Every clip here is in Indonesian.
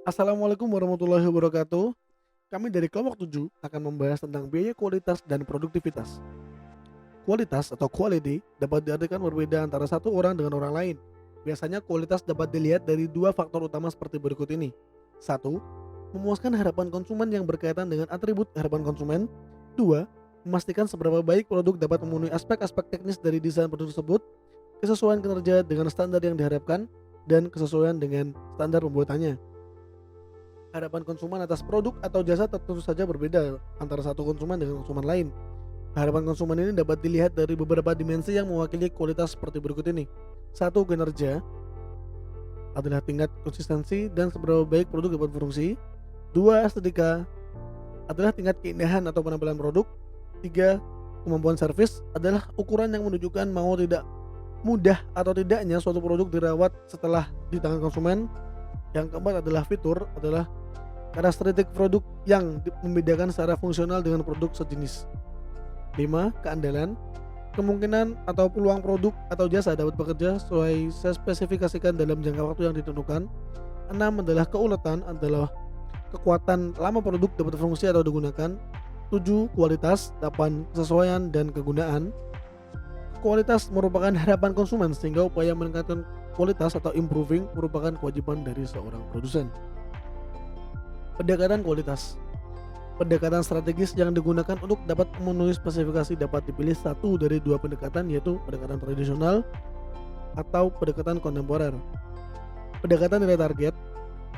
Assalamualaikum warahmatullahi wabarakatuh. Kami dari kelompok 7 akan membahas tentang biaya kualitas dan produktivitas. Kualitas atau quality dapat diartikan berbeda antara satu orang dengan orang lain. Biasanya kualitas dapat dilihat dari dua faktor utama seperti berikut ini. Satu, memuaskan harapan konsumen yang berkaitan dengan atribut harapan konsumen. Dua, memastikan seberapa baik produk dapat memenuhi aspek-aspek teknis dari desain produk tersebut, kesesuaian kinerja dengan standar yang diharapkan, dan kesesuaian dengan standar pembuatannya. Harapan konsumen atas produk atau jasa tentu saja berbeda antara satu konsumen dengan konsumen lain. Harapan konsumen ini dapat dilihat dari beberapa dimensi yang mewakili kualitas seperti berikut ini. Satu, kinerja adalah tingkat konsistensi dan seberapa baik produk dapat berfungsi. Dua, estetika adalah tingkat keindahan atau penampilan produk. Tiga, kemampuan servis adalah ukuran yang menunjukkan mau tidak mudah atau tidaknya suatu produk dirawat setelah di tangan konsumen. Yang keempat adalah fitur, adalah karakteristik produk yang membedakan secara fungsional dengan produk sejenis. 5. Keandalan. Kemungkinan atau peluang produk atau jasa dapat bekerja sesuai spesifikasikan dalam jangka waktu yang ditentukan. 6. Adalah keuletan, adalah kekuatan lama produk dapat berfungsi atau digunakan. 7. Kualitas. 8. Kesesuaian dan kegunaan. Kualitas merupakan harapan konsumen sehingga upaya meningkatkan kualitas atau improving merupakan kewajiban dari seorang produsen. Pendekatan kualitas. Pendekatan strategis yang digunakan untuk dapat memenuhi spesifikasi dapat dipilih satu dari dua pendekatan, yaitu pendekatan tradisional atau pendekatan kontemporer. Pendekatan nilai target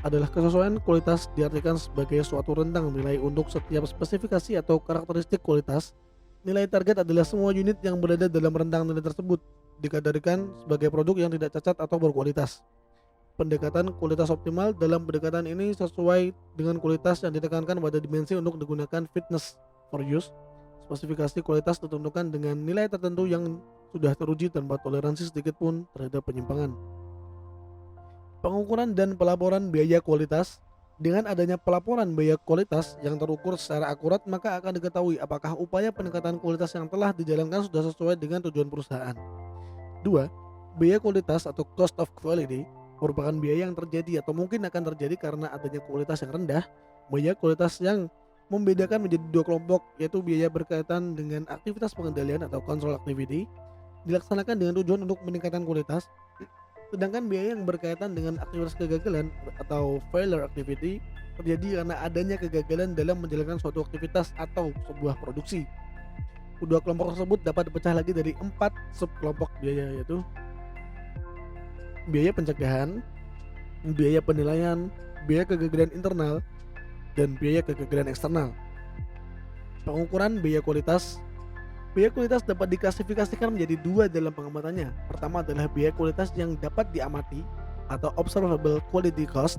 adalah kesesuaian kualitas diartikan sebagai suatu rentang nilai untuk setiap spesifikasi atau karakteristik kualitas. Nilai target adalah semua unit yang berada dalam rentang nilai tersebut dikategorikan sebagai produk yang tidak cacat atau berkualitas. Pendekatan kualitas optimal, dalam pendekatan ini sesuai dengan kualitas yang ditekankan pada dimensi untuk digunakan fitness for use. Spesifikasi kualitas ditentukan dengan nilai tertentu yang sudah teruji tanpa toleransi sedikit pun terhadap penyimpangan. Pengukuran dan pelaporan biaya kualitas. Dengan adanya pelaporan biaya kualitas yang terukur secara akurat, maka akan diketahui apakah upaya peningkatan kualitas yang telah dijalankan sudah sesuai dengan tujuan perusahaan. 2. Biaya kualitas atau cost of quality merupakan biaya yang terjadi atau mungkin akan terjadi karena adanya kualitas yang rendah. Biaya kualitas yang membedakan menjadi dua kelompok, yaitu biaya berkaitan dengan aktivitas pengendalian atau control activity dilaksanakan dengan tujuan untuk meningkatkan kualitas, sedangkan biaya yang berkaitan dengan aktivitas kegagalan atau failure activity terjadi karena adanya kegagalan dalam menjalankan suatu aktivitas atau sebuah produksi. Kedua kelompok tersebut dapat dipecah lagi dari 4 subkelompok biaya, yaitu biaya pencegahan, biaya penilaian, biaya kegagalan internal, dan biaya kegagalan eksternal. Pengukuran biaya kualitas. Biaya kualitas dapat diklasifikasikan menjadi dua dalam pengamatannya. Pertama adalah biaya kualitas yang dapat diamati atau observable quality cost,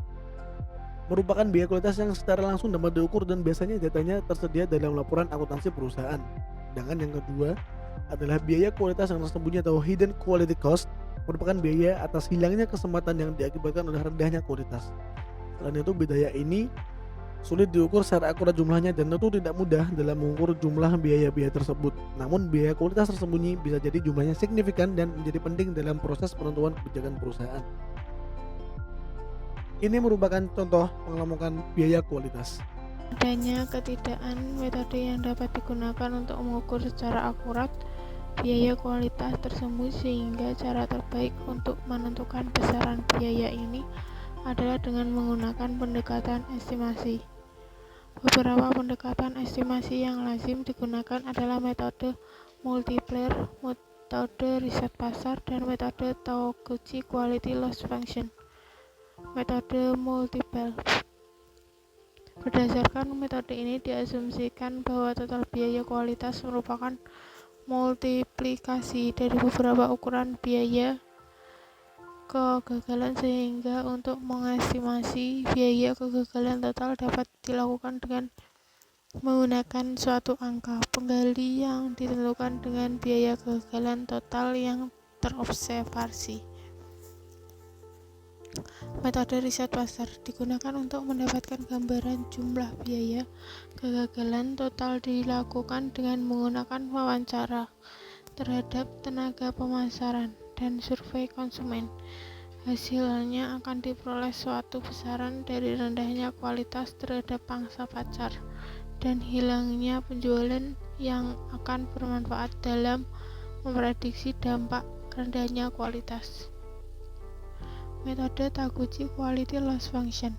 merupakan biaya kualitas yang secara langsung dapat diukur dan biasanya datanya tersedia dalam laporan akuntansi perusahaan. Sedangkan yang kedua adalah biaya kualitas yang tersembunyi atau hidden quality cost, merupakan biaya atas hilangnya kesempatan yang diakibatkan oleh rendahnya kualitas. Selain itu, biaya ini sulit diukur secara akurat jumlahnya dan tentu tidak mudah dalam mengukur jumlah biaya-biaya tersebut. Namun biaya kualitas tersembunyi bisa jadi jumlahnya signifikan dan menjadi penting dalam proses penentuan kebijakan perusahaan. Ini merupakan contoh pengelompokan biaya kualitas. Adanya ketidakan metode yang dapat digunakan untuk mengukur secara akurat biaya kualitas tersebut, sehingga cara terbaik untuk menentukan besaran biaya ini adalah dengan menggunakan pendekatan estimasi. Beberapa pendekatan estimasi yang lazim digunakan adalah metode multiplier, metode riset pasar, dan metode Taguchi Quality Loss Function. Metode multiplier. Berdasarkan metode ini diasumsikan bahwa total biaya kualitas merupakan multiplikasi dari beberapa ukuran biaya kegagalan, sehingga untuk mengestimasi biaya kegagalan total dapat dilakukan dengan menggunakan suatu angka penggali yang ditentukan dengan biaya kegagalan total yang terobservasi. Metode riset pasar digunakan untuk mendapatkan gambaran jumlah biaya kegagalan total, dilakukan dengan menggunakan wawancara terhadap tenaga pemasaran dan survei konsumen. Hasilnya akan diperoleh suatu besaran dari rendahnya kualitas terhadap pangsa pasar dan hilangnya penjualan yang akan bermanfaat dalam memprediksi dampak rendahnya kualitas. Metode Taguchi Quality Loss Function.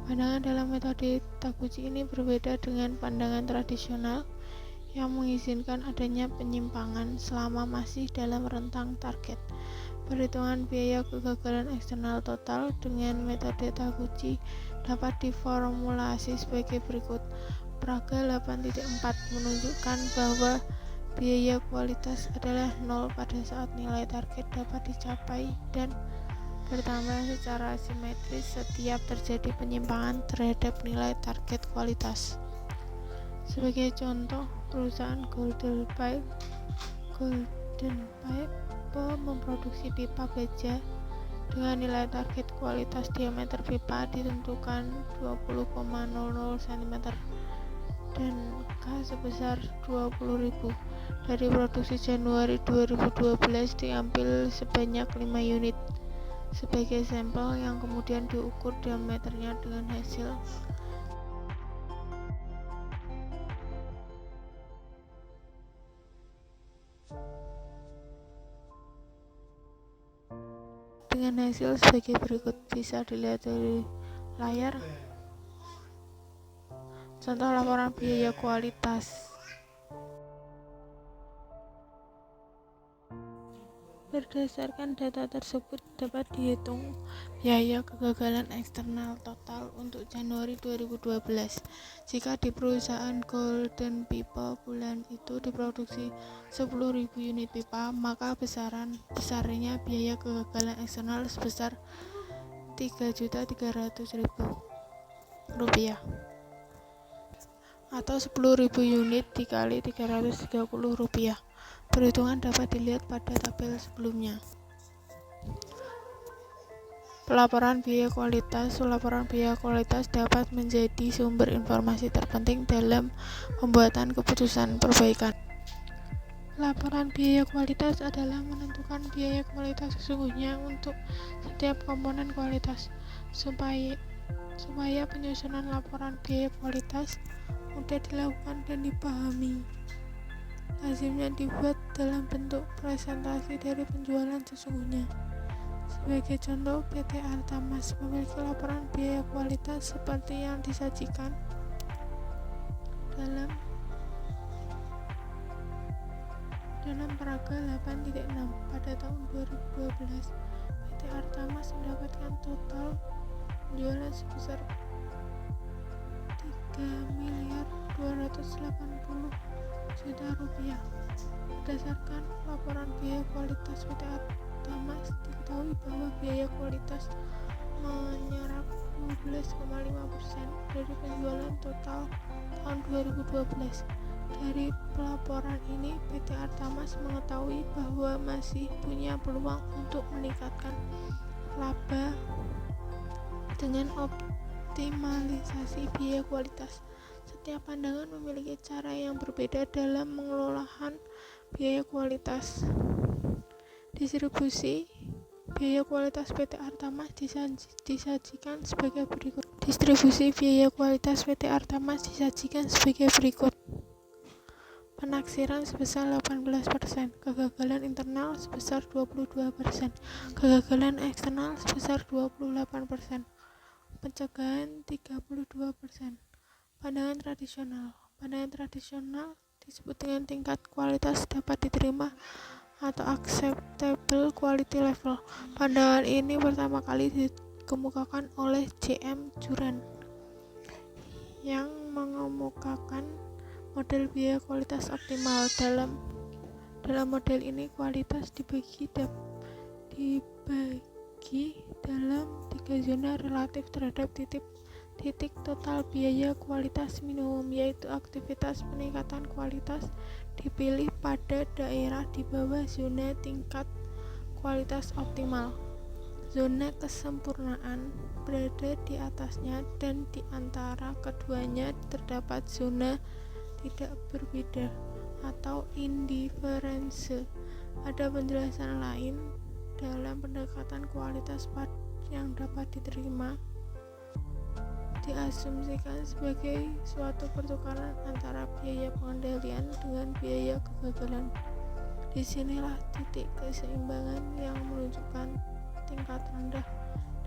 Pandangan dalam metode Taguchi ini berbeda dengan pandangan tradisional yang mengizinkan adanya penyimpangan selama masih dalam rentang target. Perhitungan biaya kegagalan eksternal total dengan metode Taguchi dapat diformulasi sebagai berikut. Praga 8.4 menunjukkan bahwa biaya kualitas adalah 0 pada saat nilai target dapat dicapai dan bertambah secara simetris setiap terjadi penyimpangan terhadap nilai target kualitas. Sebagai contoh, perusahaan Golden Pipe memproduksi pipa baja dengan nilai target kualitas diameter pipa ditentukan 20,00 cm dan K sebesar 20.000. Dari produksi Januari 2012 diambil sebanyak 5 unit sebagai sampel yang kemudian diukur diameternya dengan hasil sebagai berikut. Bisa dilihat dari layar. Contoh laporan biaya kualitas. Berdasarkan data tersebut dapat dihitung biaya kegagalan eksternal total untuk Januari 2012. Jika di perusahaan Golden Pipa bulan itu diproduksi 10.000 unit pipa, maka besarnya biaya kegagalan eksternal sebesar Rp3.300.000 atau 10.000 unit dikali Rp330. Perhitungan dapat dilihat pada tabel sebelumnya. Pelaporan biaya kualitas. Laporan biaya kualitas dapat menjadi sumber informasi terpenting dalam pembuatan keputusan perbaikan. Laporan biaya kualitas adalah menentukan biaya kualitas sesungguhnya untuk setiap komponen kualitas. Supaya penyusunan laporan biaya kualitas mudah dilakukan dan dipahami, lazimnya dibuat dalam bentuk presentasi dari penjualan sesungguhnya. Sebagai contoh, PT Artamas memiliki laporan biaya kualitas seperti yang disajikan dalam Praga 8.6. Pada tahun 2012, PT Artamas mendapatkan total penjualan sebesar Rp3.280.000.000. Berdasarkan laporan biaya kualitas PT Artamas, diketahui bahwa biaya kualitas menyerap 12,5% dari penjualan total tahun 2012. Dari pelaporan ini, PT Artamas mengetahui bahwa masih punya peluang untuk meningkatkan laba dengan optimalisasi biaya kualitas. Setiap pandangan memiliki cara yang berbeda dalam mengelolakan biaya kualitas. Distribusi biaya kualitas PT Artamas disajikan sebagai berikut. Distribusi biaya kualitas PT Artamas disajikan sebagai berikut. Penaksiran sebesar 18%, kegagalan internal sebesar 22%, kegagalan eksternal sebesar 28%, pencegahan 32%. Pandangan tradisional disebut dengan tingkat kualitas dapat diterima atau acceptable quality level. Pandangan ini pertama kali dikemukakan oleh J.M. Juran yang mengemukakan model biaya kualitas optimal. Dalam model ini kualitas dibagi dalam 3 zona relatif terhadap titik total biaya kualitas minimum, yaitu aktivitas peningkatan kualitas dipilih pada daerah di bawah zona tingkat kualitas optimal. Zona kesempurnaan berada di atasnya dan di antara keduanya terdapat zona tidak berbeda atau indiferense. Ada penjelasan lain dalam pendekatan kualitas yang dapat diterima diasumsikan sebagai suatu pertukaran antara biaya pengendalian dengan biaya kegagalan. Disinilah titik keseimbangan yang menunjukkan tingkat rendah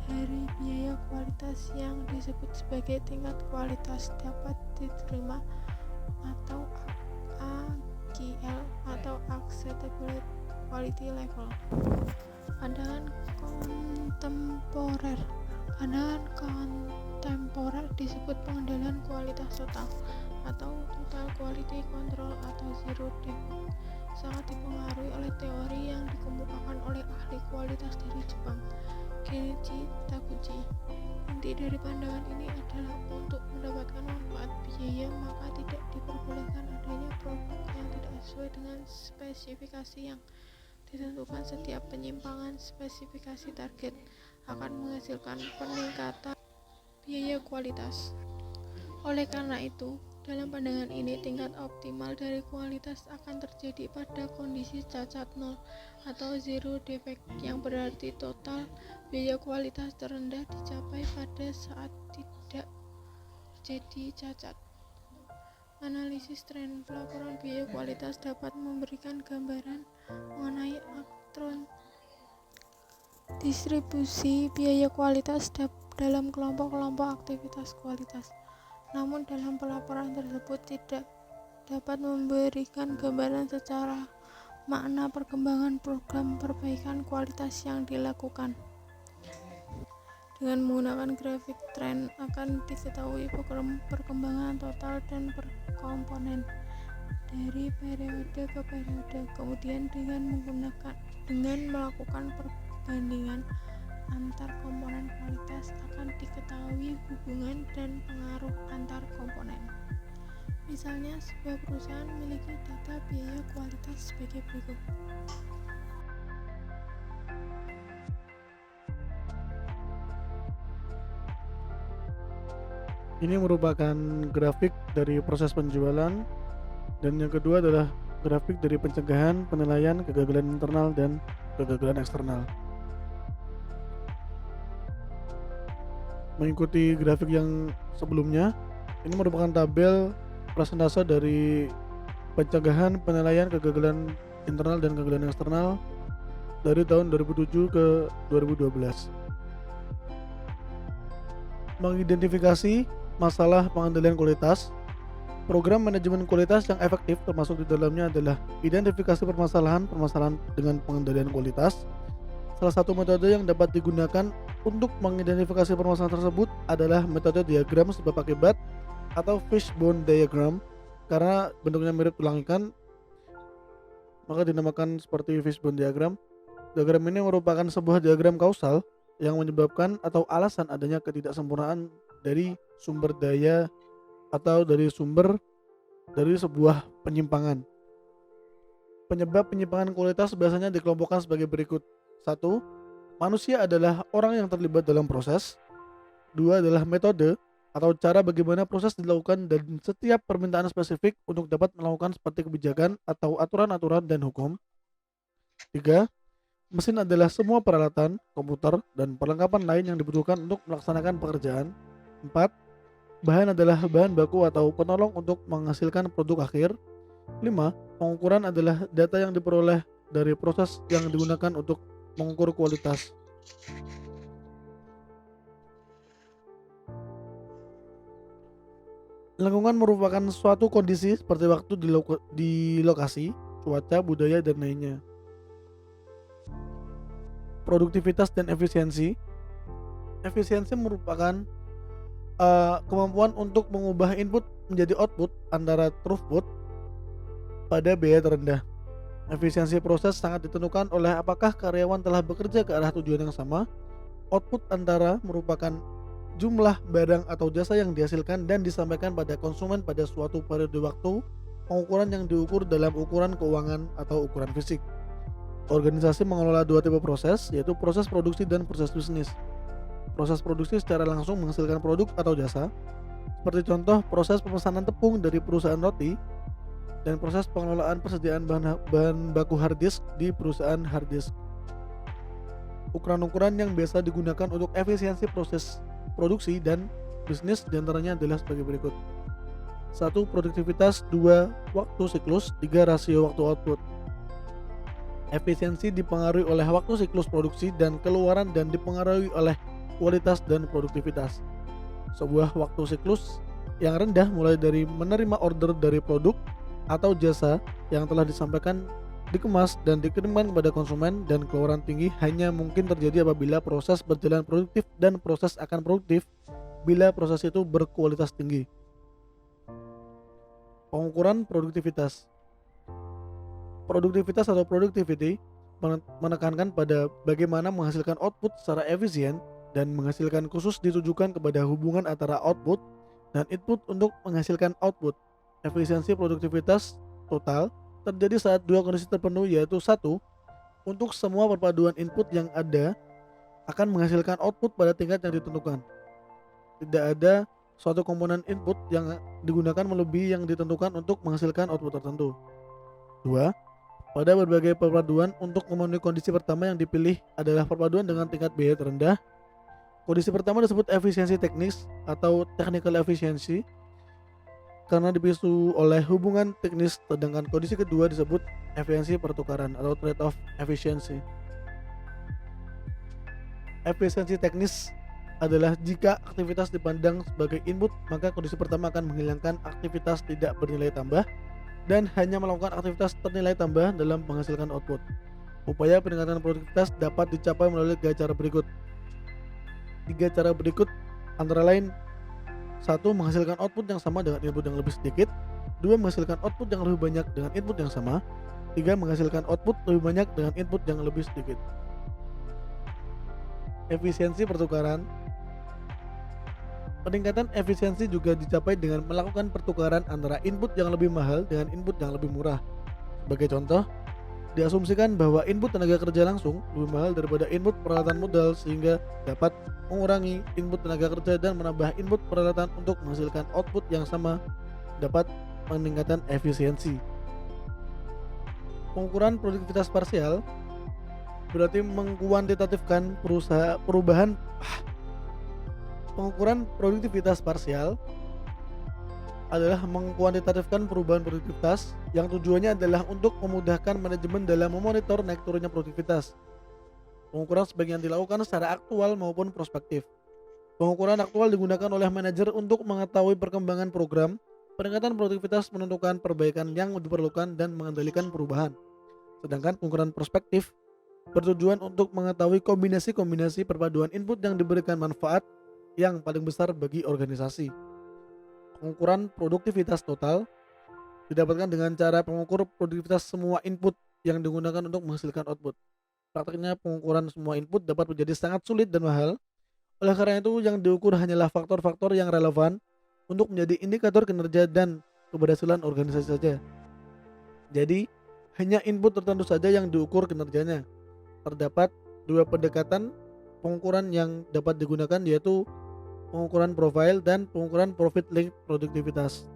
dari biaya kualitas yang disebut sebagai tingkat kualitas dapat diterima atau AQL atau Acceptable Quality Level. Pandangan kontemporer disebut pengendalian kualitas total atau total quality control atau zero defect. Sangat dipengaruhi oleh teori yang dikemukakan oleh ahli kualitas dari Jepang, Kenichi Taguchi. Inti dari pandangan ini adalah untuk mendapatkan manfaat biaya maka tidak diperbolehkan adanya produk yang tidak sesuai dengan spesifikasi yang ditentukan. Setiap penyimpangan spesifikasi target akan menghasilkan peningkatan biaya kualitas. Oleh karena itu, dalam pandangan ini tingkat optimal dari kualitas akan terjadi pada kondisi cacat nol atau zero defect, yang berarti total biaya kualitas terendah dicapai pada saat tidak terjadi cacat. Analisis tren pelaporan biaya kualitas dapat memberikan gambaran mengenai distribusi biaya kualitas dalam kelompok-kelompok aktivitas kualitas. Namun dalam pelaporan tersebut tidak dapat memberikan gambaran secara makna perkembangan program perbaikan kualitas yang dilakukan. Dengan menggunakan grafik tren akan diketahui perkembangan total dan per komponen dari periode ke periode. Kemudian dengan melakukan perbandingan antar komponen kualitas akan diketahui hubungan dan pengaruh antar komponen. Misalnya, sebuah perusahaan memiliki data biaya kualitas sebagai berikut. Ini merupakan grafik dari proses penjualan, dan yang kedua adalah grafik dari pencegahan, penilaian, kegagalan internal, dan kegagalan eksternal. Mengikuti grafik yang sebelumnya, ini merupakan tabel persentase dari pencegahan, penilaian, kegagalan internal, dan kegagalan eksternal dari tahun 2007 ke 2012. Mengidentifikasi masalah pengendalian kualitas. Program manajemen kualitas yang efektif termasuk di dalamnya adalah identifikasi permasalahan dengan pengendalian kualitas. Salah satu metode yang dapat digunakan untuk mengidentifikasi permasalahan tersebut adalah metode diagram sebab akibat atau fishbone diagram. Karena bentuknya mirip tulang ikan, maka dinamakan seperti fishbone diagram. Diagram ini merupakan sebuah diagram kausal yang menyebabkan atau alasan adanya ketidaksempurnaan dari sumber daya atau dari sebuah penyimpangan. Penyebab penyimpangan kualitas biasanya dikelompokkan sebagai berikut. 1. Manusia adalah orang yang terlibat dalam proses. 2 adalah metode atau cara bagaimana proses dilakukan dan setiap permintaan spesifik untuk dapat melakukan seperti kebijakan atau aturan-aturan dan hukum. 3. Mesin adalah semua peralatan, komputer, dan perlengkapan lain yang dibutuhkan untuk melaksanakan pekerjaan. 4. Bahan adalah bahan baku atau penolong untuk menghasilkan produk akhir. 5. Pengukuran adalah data yang diperoleh dari proses yang digunakan untuk mengukur kualitas. Lingkungan merupakan suatu kondisi seperti waktu di lokasi, cuaca, budaya, dan lainnya. Produktivitas dan efisiensi. Efisiensi merupakan kemampuan untuk mengubah input menjadi output antara throughput pada biaya terendah. Efisiensi proses sangat ditentukan oleh apakah karyawan telah bekerja ke arah tujuan yang sama. Output antara merupakan jumlah barang atau jasa yang dihasilkan dan disampaikan pada konsumen pada suatu periode waktu. Pengukuran yang diukur dalam ukuran keuangan atau ukuran fisik. Organisasi mengelola dua tipe proses, yaitu proses produksi dan proses bisnis. Proses produksi secara langsung menghasilkan produk atau jasa, seperti contoh proses pemesanan tepung dari perusahaan roti, dan proses pengelolaan persediaan bahan baku hard disk di perusahaan hard disk. Ukuran-ukuran yang biasa digunakan untuk efisiensi proses produksi dan bisnis diantaranya adalah sebagai berikut. 1. Produktivitas. 2. Waktu siklus. 3. Rasio waktu output. Efisiensi dipengaruhi oleh waktu siklus produksi dan keluaran dan dipengaruhi oleh kualitas dan produktivitas. Sebuah waktu siklus yang rendah mulai dari menerima order dari produk atau jasa yang telah disampaikan, dikemas dan dikirimkan kepada konsumen, dan keluaran tinggi hanya mungkin terjadi apabila proses berjalan produktif dan proses akan produktif bila proses itu berkualitas tinggi. Pengukuran produktivitas. Produktivitas atau productivity menekankan pada bagaimana menghasilkan output secara efisien dan menghasilkan, khusus ditujukan kepada hubungan antara output dan input untuk menghasilkan output. Efisiensi produktivitas total terjadi saat dua kondisi terpenuhi, yaitu 1. Untuk semua perpaduan input yang ada akan menghasilkan output pada tingkat yang ditentukan. Tidak ada suatu komponen input yang digunakan melebihi yang ditentukan untuk menghasilkan output tertentu. 2. Pada berbagai perpaduan, untuk memenuhi kondisi pertama yang dipilih adalah perpaduan dengan tingkat biaya terendah. Kondisi pertama disebut efisiensi teknis atau technical efficiency karena dipisu oleh hubungan teknis, sedangkan kondisi kedua disebut efisiensi pertukaran atau trade-off efficiency. Efisiensi teknis adalah jika aktivitas dipandang sebagai input, maka kondisi pertama akan menghilangkan aktivitas tidak bernilai tambah dan hanya melakukan aktivitas ternilai tambah dalam menghasilkan output. Upaya peningkatan produktivitas dapat dicapai melalui 3 cara berikut. 3 cara berikut antara lain: 1. Menghasilkan output yang sama dengan input yang lebih sedikit. 2. Menghasilkan output yang lebih banyak dengan input yang sama. 3. Menghasilkan output lebih banyak dengan input yang lebih sedikit. Efisiensi pertukaran. Peningkatan efisiensi juga dicapai dengan melakukan pertukaran antara input yang lebih mahal dengan input yang lebih murah. Sebagai contoh, diasumsikan bahwa input tenaga kerja langsung lebih mahal daripada input peralatan modal, sehingga dapat mengurangi input tenaga kerja dan menambah input peralatan untuk menghasilkan output yang sama, dapat meningkatkan efisiensi. Pengukuran produktivitas parsial berarti mengkuantitatifkan perubahan. Pengukuran produktivitas parsial adalah mengkuantitatifkan perubahan produktivitas yang tujuannya adalah untuk memudahkan manajemen dalam memonitor naik turunnya produktivitas. Pengukuran sebagian dilakukan secara aktual maupun prospektif. Pengukuran aktual digunakan oleh manajer untuk mengetahui perkembangan program. Peningkatan produktivitas menentukan perbaikan yang diperlukan dan mengendalikan perubahan. Sedangkan pengukuran prospektif bertujuan untuk mengetahui kombinasi-kombinasi perpaduan input yang diberikan manfaat yang paling besar bagi organisasi. Pengukuran produktivitas total didapatkan dengan cara pengukur produktivitas semua input yang digunakan untuk menghasilkan output. Praktiknya pengukuran semua input dapat menjadi sangat sulit dan mahal. Oleh karena itu, yang diukur hanyalah faktor-faktor yang relevan untuk menjadi indikator kinerja dan keberhasilan organisasi saja. Jadi, hanya input tertentu saja yang diukur kinerjanya. Terdapat 2 pendekatan pengukuran yang dapat digunakan, yaitu pengukuran profil dan pengukuran profit link produktivitas.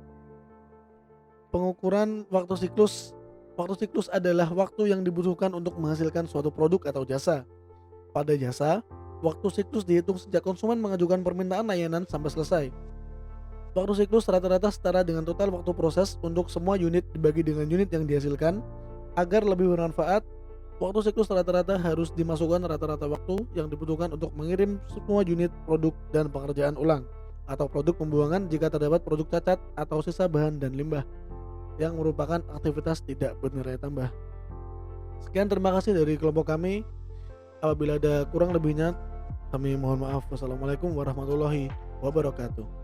Pengukuran waktu siklus. Waktu siklus adalah waktu yang dibutuhkan untuk menghasilkan suatu produk atau jasa. Pada jasa, waktu siklus dihitung sejak konsumen mengajukan permintaan layanan sampai selesai. Waktu siklus rata-rata setara dengan total waktu proses untuk semua unit dibagi dengan unit yang dihasilkan. Agar lebih bermanfaat, waktu siklus rata-rata harus dimasukkan rata-rata waktu yang dibutuhkan untuk mengirim semua unit produk dan pengerjaan ulang atau produk pembuangan jika terdapat produk cacat atau sisa bahan dan limbah yang merupakan aktivitas tidak bernilai tambah. Sekian, terima kasih dari kelompok kami. Apabila ada kurang lebihnya, kami mohon maaf. Wassalamualaikum warahmatullahi wabarakatuh.